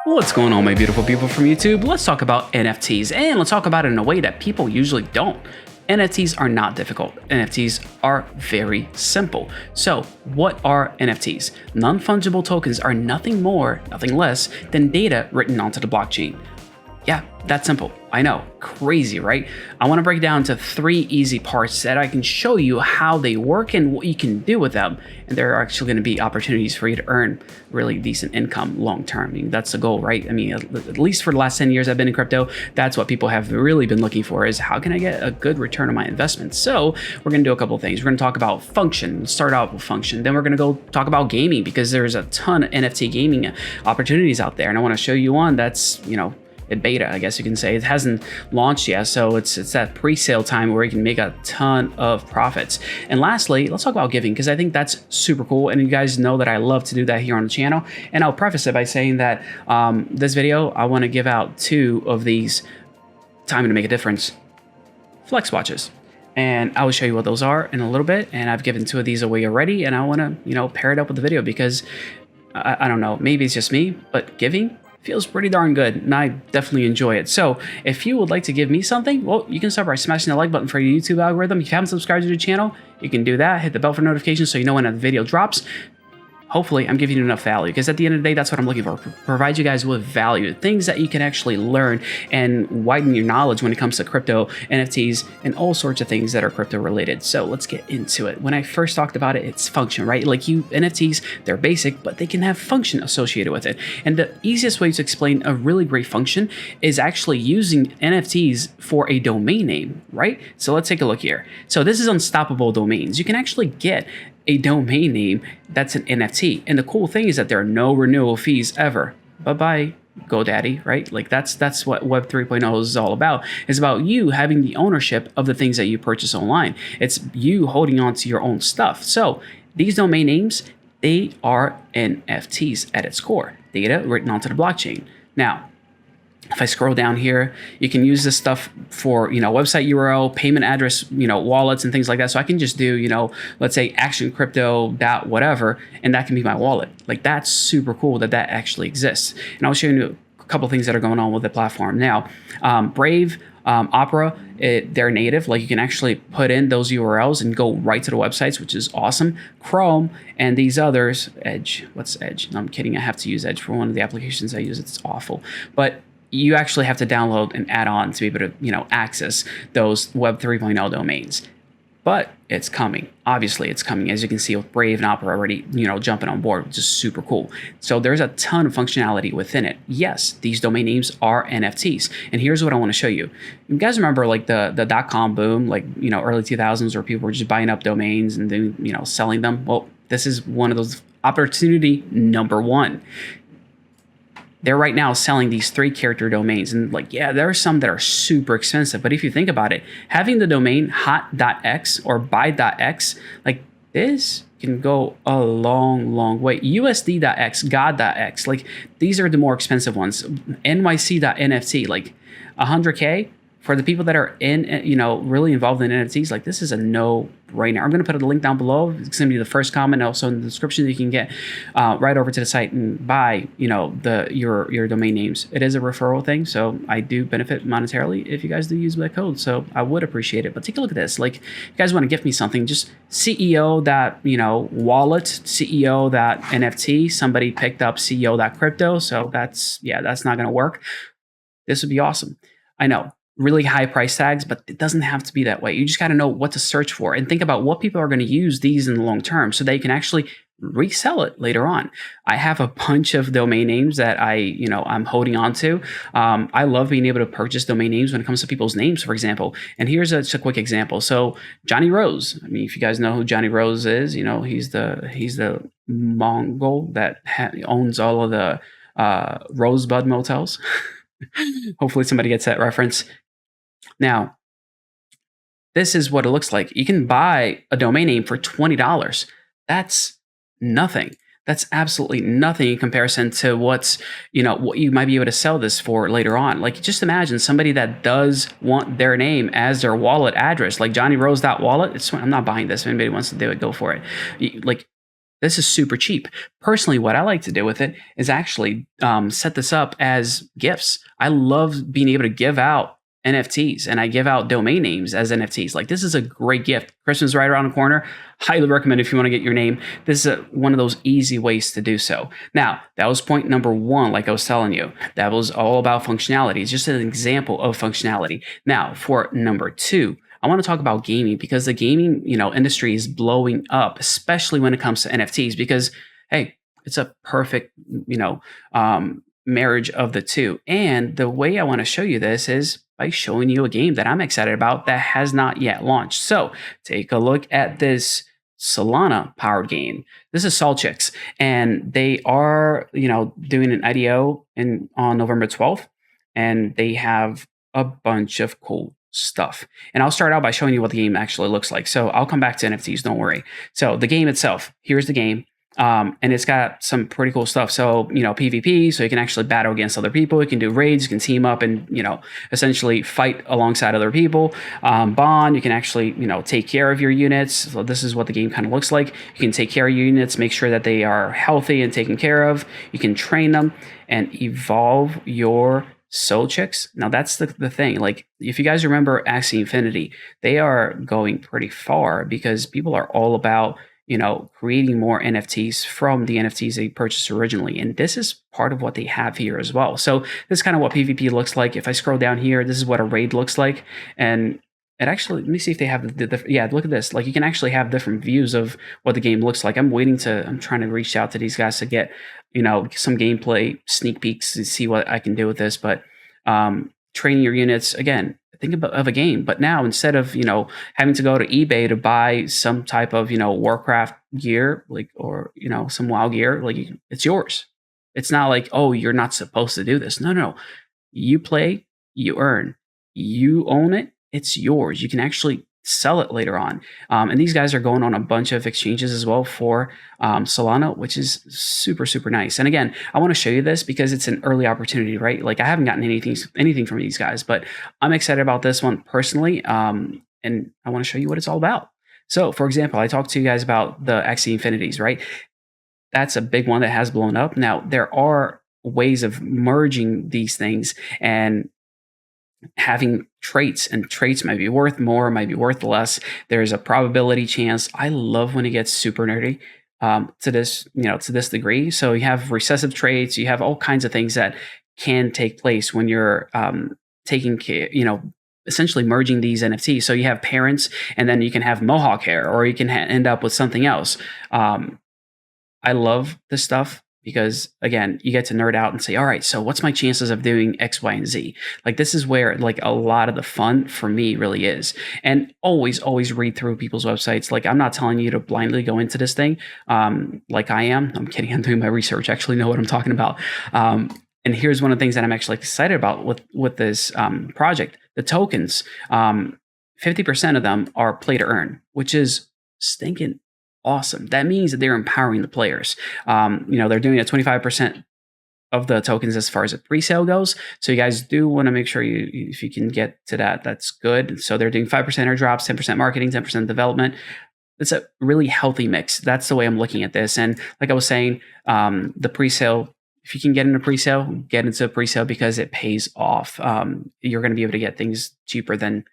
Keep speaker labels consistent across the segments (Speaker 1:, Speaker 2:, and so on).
Speaker 1: What's going on, my beautiful people from YouTube? Let's talk about NFTs, and let's talk about it in a way that people usually don't. NFTs are not difficult. NFTs are very simple. So what are NFTs? Non-fungible tokens are nothing more, nothing less than data written onto the blockchain. Yeah, that's simple. I know, crazy, right? I want to break down to 3 easy parts that I can show you how they work and what you can do with them. And there are actually going to be opportunities for you to earn really decent income long term. I mean, that's the goal, right? I mean, at least for the last 10 years I've been in crypto, that's what people have really been looking for, is how can I get a good return on my investment? So we're going to do a couple of things. We're going to talk about function, start out with function. Then we're going to go talk about gaming, because there's a ton of NFT gaming opportunities out there. And I want to show you one that's, in beta, I guess you can say. It hasn't launched yet, so it's that pre-sale time where you can make a ton of profits. And lastly, let's talk about giving, because I think that's super cool, and you guys know that I love to do that here on the channel. And I'll preface it by saying that this video, I want to give out 2 of these time to make a difference flex watches. And I will show you what those are in a little bit, and I've given 2 of these away already, and I want to pair it up with the video, because I don't know, maybe it's just me, but giving feels pretty darn good, and I definitely enjoy it. So if you would like to give me something, well, you can start by smashing the like button for your YouTube algorithm. If you haven't subscribed to the channel, you can do that. Hit the bell for notifications so you know when a video drops. Hopefully, I'm giving you enough value, because at the end of the day, that's what I'm looking for. Provide you guys with value, things that you can actually learn and widen your knowledge when it comes to crypto, NFTs, and all sorts of things that are crypto related. So let's get into it. When I first talked about it, it's function, right? Like NFTs, they're basic, but they can have function associated with it. And the easiest way to explain a really great function is actually using NFTs for a domain name, right? So let's take a look here. So this is Unstoppable Domains. You can actually get a domain name that's an NFT. And the cool thing is that there are no renewal fees ever. Bye-bye, GoDaddy, right? Like that's what Web 3.0 is all about. It's about you having the ownership of the things that you purchase online. It's you holding on to your own stuff. So these domain names, they are NFTs at its core, data written onto the blockchain. Now, if I scroll down here, you can use this stuff for, website URL, payment address, wallets and things like that. So I can just do, let's say actioncrypto.whatever, and that can be my wallet. Like, that's super cool that actually exists. And I'll show you a couple of things that are going on with the platform. Now, Brave, Opera, they're native. Like, you can actually put in those URLs and go right to the websites, which is awesome. Chrome and these others, Edge. What's Edge? No, I'm kidding. I have to use Edge for one of the applications I use. It's awful. But you actually have to download an add-on to be able to, access those Web 3.0 domains. But it's coming. Obviously, it's coming. As you can see with Brave and Opera already, jumping on board, which is super cool. So there's a ton of functionality within it. Yes, these domain names are NFTs. And here's what I want to show you. You guys remember like the .com boom, like, early 2000s, where people were just buying up domains and then, selling them? Well, this is one of those. Opportunity number 1. They're right now selling these 3-character domains. And there are some that are super expensive. But if you think about it, having the domain hot.x or buy.x, like this can go a long, long way. USD.x, God.x, like these are the more expensive ones. NYC.NFT, like 100K. For the people that are really involved in NFTs, like this is a no-brainer. I'm going to put a link down below. It's going to be the first comment, also in the description. You can get right over to the site and buy, your domain names. It is a referral thing, so I do benefit monetarily if you guys do use that code. So I would appreciate it. But take a look at this. Like, if you guys want to gift me something, just CEO that wallet, CEO that NFT. Somebody picked up CEO that crypto, so that's not going to work. This would be awesome. I know. Really high price tags, but it doesn't have to be that way. You just got to know what to search for and think about what people are going to use these in the long term so that you can actually resell it later on. I have a bunch of domain names that I'm holding on to. I love being able to purchase domain names when it comes to people's names, for example. And here's a quick example. So Johnny Rose. I mean, if you guys know who Johnny Rose is, he's the Mongol that owns all of the Rosebud motels. Hopefully somebody gets that reference. Now, this is what it looks like. You can buy a domain name for $20. That's nothing. That's absolutely nothing in comparison to what you might be able to sell this for later on. Like, just imagine somebody that does want their name as their wallet address, like JohnnyRose.wallet. I'm not buying this. If anybody wants to do it, go for it. Like, This is super cheap. Personally, what I like to do with it is actually set this up as gifts. I love being able to give out NFTs, and I give out domain names as NFTs. Like, this is a great gift. Christmas is right around the corner. Highly recommend if you want to get your name. This is one of those easy ways to do so. Now, that was point number one, like I was telling you. That was all about functionality. It's just an example of functionality. Now, for number two, I want to talk about gaming, because the gaming, industry is blowing up, especially when it comes to NFTs, because, hey, it's a perfect, marriage of the two. And the way I want to show you this is by showing you a game that I'm excited about that has not yet launched. So take a look at this Solana powered game. This is SolChicks, and they are, doing an IDO on November 12th, and they have a bunch of cool stuff. And I'll start out by showing you what the game actually looks like. So I'll come back to NFTs, don't worry. So the game itself, here's the game. And it's got some pretty cool stuff. So, PvP, so you can actually battle against other people. You can do raids, you can team up and, essentially fight alongside other people. Bond, you can actually, take care of your units. So this is what the game kind of looks like. You can take care of your units, make sure that they are healthy and taken care of. You can train them and evolve your SolChicks. Now that's the thing. Like, if you guys remember Axie Infinity, they are going pretty far because people are all about, creating more NFTs from the NFTs they purchased originally. And this is part of what they have here as well. So this is kind of what PvP looks like. If I scroll down here, this is what a raid looks like. And it actually, let me see if they have yeah, look at this. Like, you can actually have different views of what the game looks like. I'm trying to reach out to these guys to get, some gameplay sneak peeks to see what I can do with this. But training your units, again, think of a game, but now instead of having to go to eBay to buy some type of Warcraft gear, or some WoW gear, it's yours. It's not like, oh, you're not supposed to do this. No, you play, you earn, you own it. It's yours. You can actually sell it later on. And these guys are going on a bunch of exchanges as well for Solana, which is super, super nice. And again, I want to show you this because it's an early opportunity, right? Like, I haven't gotten anything from these guys, but I'm excited about this one personally. And I want to show you what it's all about. So, for example, I talked to you guys about the Axie Infinities, right? That's a big one that has blown up. Now, there are ways of merging these things and having traits, and traits might be worth more, might be worth less. There's a probability chance. I love when it gets super nerdy to this degree. So you have recessive traits, you have all kinds of things that can take place when you're taking care, essentially merging these NFTs. So you have parents, and then you can have mohawk hair, or you can end up with something else. I love this stuff because, again, you get to nerd out and say, all right, so what's my chances of doing X, Y, and Z? Like, this is where a lot of the fun for me really is. And always read through people's websites. Like, I'm not telling you to blindly go into this thing like I am. I'm kidding. I'm doing my research. I actually know what I'm talking about. And here's one of the things that I'm actually excited about with this project. The tokens, 50% of them are play to earn, which is stinking awesome. That means that they're empowering the players. They're doing a 25% of the tokens as far as a pre-sale goes. So you guys do want to make sure if you can get to that, that's good. So they're doing 5% airdrops, 10% marketing, 10% development. It's a really healthy mix. That's the way I'm looking at this. And like I was saying, the pre-sale, if you can get into pre-sale, get into pre-sale because it pays off. You're going to be able to get things cheaper than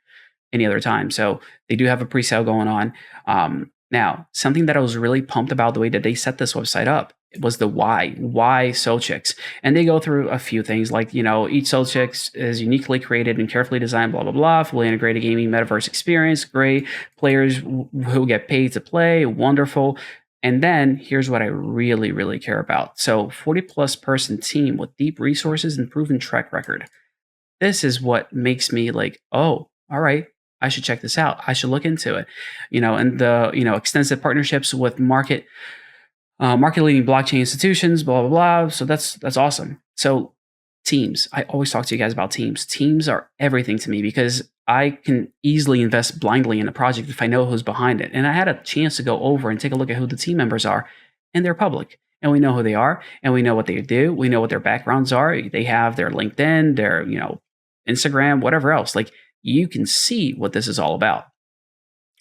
Speaker 1: any other time. So they do have a pre-sale going on. Now, something that I was really pumped about the way that they set this website up was the why SolChicks. And they go through a few things like, each SolChicks is uniquely created and carefully designed, blah, blah, blah, fully integrated gaming metaverse experience, great players who get paid to play, wonderful. And then here's what I really, really care about. So 40 plus person team with deep resources and proven track record. This is what makes me like, oh, all right, I should check this out. I should look into it, and the, extensive partnerships with market leading blockchain institutions, blah, blah, blah. So that's awesome. So teams, I always talk to you guys about teams. Teams are everything to me because I can easily invest blindly in a project if I know who's behind it. And I had a chance to go over and take a look at who the team members are, and they're public. And we know who they are, and we know what they do. We know what their backgrounds are. They have their LinkedIn, their, Instagram, whatever else. Like, you can see what this is all about.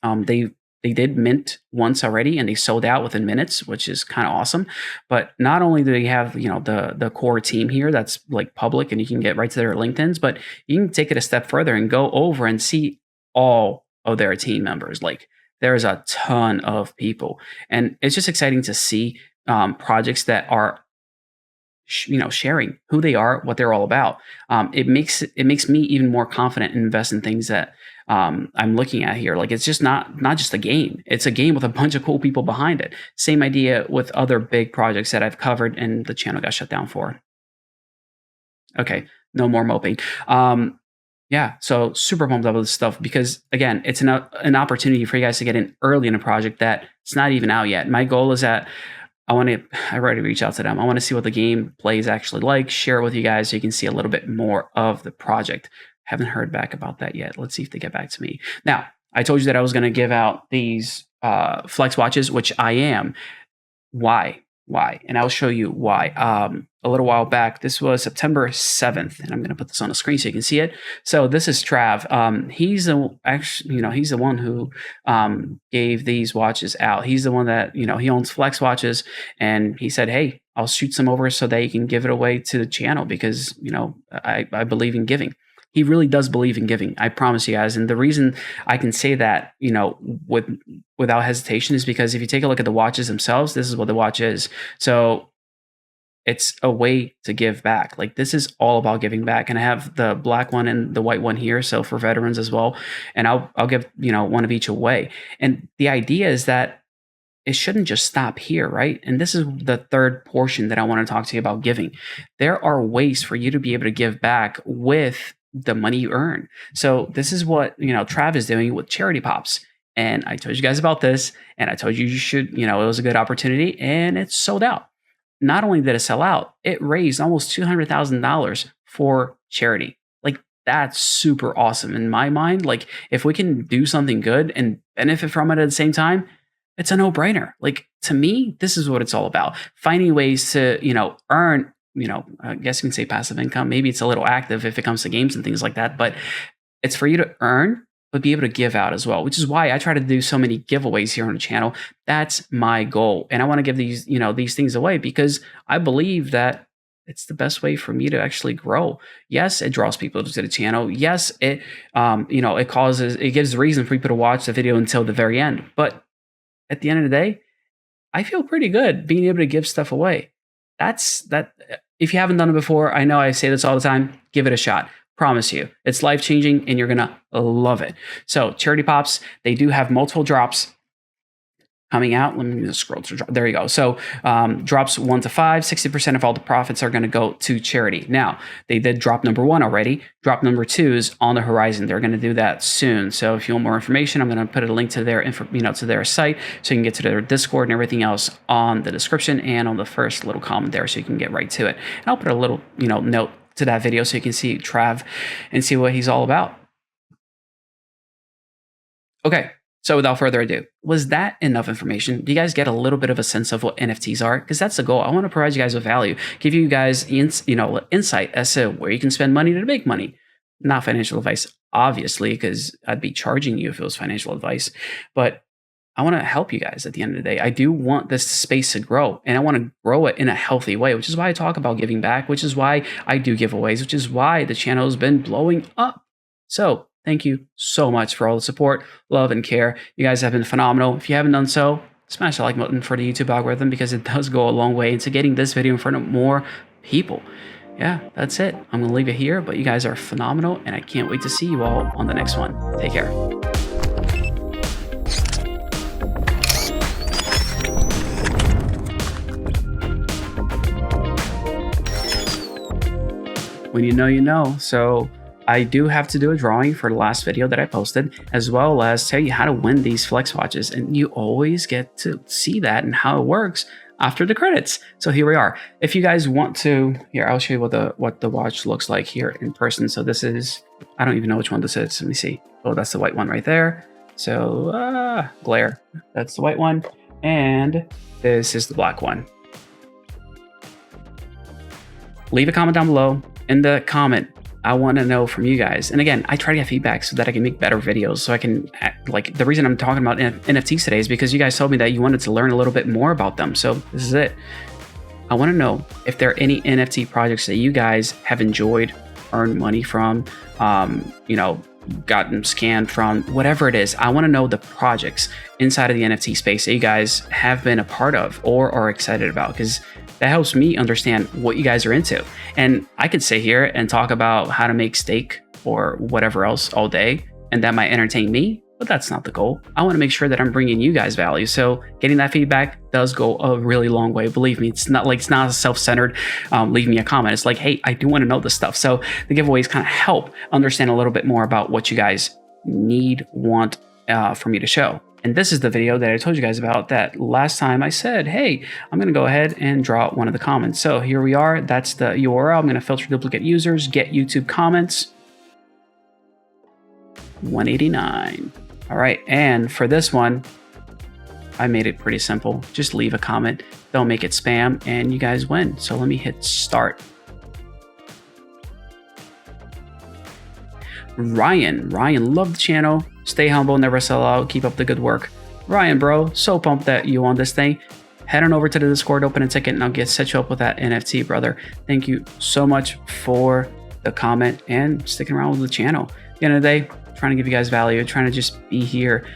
Speaker 1: They they did mint once already and they sold out within minutes, which is kind of awesome. But not only do they have, the core team here that's like public and you can get right to their LinkedIns, but you can take it a step further and go over and see all of their team members. Like there's a ton of people, and it's just exciting to see projects that are sharing who they are, what they're all about. It makes me even more confident and invest in things that I'm looking at here. Like it's just not just a game. It's a game with a bunch of cool people behind it. Same idea with other big projects that I've covered and the channel got shut down for. Okay, no more moping. Yeah, so super pumped up with this stuff because again, it's an opportunity for you guys to get in early in a project that it's not even out yet. My goal is that I already reached out to them. I want to see what the game play is actually like, share it with you guys so you can see a little bit more of the project. Haven't heard back about that yet. Let's see if they get back to me. Now, I told you that I was going to give out these flex watches, which I am. Why? And I'll show you why. A little while back, this was September 7th, and I'm going to put this on the screen so you can see it. So this is Trav. He's the one who gave these watches out. He's the one that, he owns Flex watches, and he said, hey, I'll shoot some over so that you can give it away to the channel because, I believe in giving. He really does believe in giving. I promise you guys. And the reason I can say that, without hesitation is because if you take a look at the watches themselves, this is what the watch is. So it's a way to give back. Like this is all about giving back. And I have the black one and the white one here. So for veterans as well. And I'll give, one of each away. And the idea is that it shouldn't just stop here, right? And this is the third portion that I want to talk to you about giving. There are ways for you to be able to give back with the money you earn. So this is what, Trav is doing with Charity Pops. And I told you guys about this and I told you should, it was a good opportunity and it's sold out. Not only did it sell out, it raised almost $200,000 for charity. Like that's super awesome in my mind. Like if we can do something good and benefit from it at the same time, it's a no-brainer. Like to me, this is what it's all about. Finding ways to, earn, I guess you can say passive income. Maybe it's a little active if it comes to games and things like that, but it's for you to earn, but be able to give out as well, which is why I try to do so many giveaways here on the channel. That's my goal. And I want to give these, these things away because I believe that it's the best way for me to actually grow. Yes, it draws people to the channel. Yes, it, it gives reason for people to watch the video until the very end. But at the end of the day, I feel pretty good being able to give stuff away. That's that. If you haven't done it before, I know I say this all the time, give it a shot. Promise you, it's life-changing and you're gonna love it. So Charity Pops, they do have multiple drops coming out. Let me just scroll through. There you go. So drops 1 to 5, 60% of all the profits are going to go to charity. Now, they did drop number 1 already. Drop number 2 is on the horizon. They're going to do that soon. So if you want more information, I'm going to put a link to their to their site so you can get to their Discord and everything else on the description and on the first little comment there so you can get right to it. And I'll put a little note to that video so you can see Trav and see what he's all about. Okay. So without further ado, was that enough information? Do you guys get a little bit of a sense of what NFTs are? Because that's the goal. I want to provide you guys with value, give you guys insight as to where you can spend money to make money. Not financial advice, obviously, because I'd be charging you if it was financial advice. But I want to help you guys at the end of the day. I do want this space to grow, and I want to grow it in a healthy way, which is why I talk about giving back, which is why I do giveaways, which is why the channel has been blowing up. So thank you so much for all the support, love, and care. You guys have been phenomenal. If you haven't done so, smash the like button for the YouTube algorithm because it does go a long way into getting this video in front of more people. Yeah, that's it. I'm going to leave it here, but you guys are phenomenal, and I can't wait to see you all on the next one. Take care. When you know, you know. So I do have to do a drawing for the last video that I posted, as well as tell you how to win these flex watches. And you always get to see that and how it works after the credits. So here we are. If you guys want to, here, I'll show you what the watch looks like here in person. So this is, I don't even know which one this is. Let me see. Oh, that's the white one right there. So glare, that's the white one. And this is the black one. Leave a comment down below. In the comment, I want to know from you guys. And again, I try to get feedback so that I can make better videos. So I can like, the reason I'm talking about NFTs today is because you guys told me that you wanted to learn a little bit more about them. So this is it. I want to know if there are any NFT projects that you guys have enjoyed, earned money from, you know, gotten scanned from, whatever it is. I want to know the projects inside of the NFT space that you guys have been a part of or are excited about, because that helps me understand what you guys are into. And I could sit here and talk about how to make steak or whatever else all day, and that might entertain me, but that's not the goal. I want to make sure that I'm bringing you guys value. So getting that feedback does go a really long way. Believe me, it's not self-centered. Leave me a comment. It's like, hey, I do want to know this stuff. So the giveaways kind of help understand a little bit more about what you guys want for me to show. And this is the video that I told you guys about that last time I said, hey, I'm going to go ahead and draw out one of the comments. So here we are. That's the URL. I'm going to filter duplicate users, get YouTube comments. 189. All right. And for this one, I made it pretty simple. Just leave a comment. Don't make it spam and you guys win. So let me hit start. Ryan, love the channel. Stay humble, never sell out. Keep up the good work. Ryan, bro, so pumped that you on this thing. Head on over to the Discord, open a ticket, and I'll set you up with that NFT, brother. Thank you so much for the comment and sticking around with the channel. At the end of the day, trying to give you guys value, trying to just be here.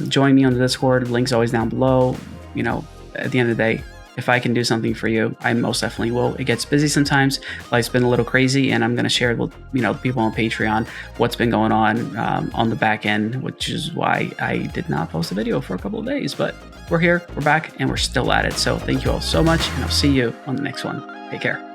Speaker 1: Join me on the Discord. Link's always down below. You know, at the end of the day, if I can do something for you, I most definitely will. It gets busy sometimes. Life's been a little crazy, and I'm going to share with people on Patreon what's been going on the back end, which is why I did not post a video for a couple of days. But we're here, we're back, and we're still at it. So thank you all so much, and I'll see you on the next one. Take care.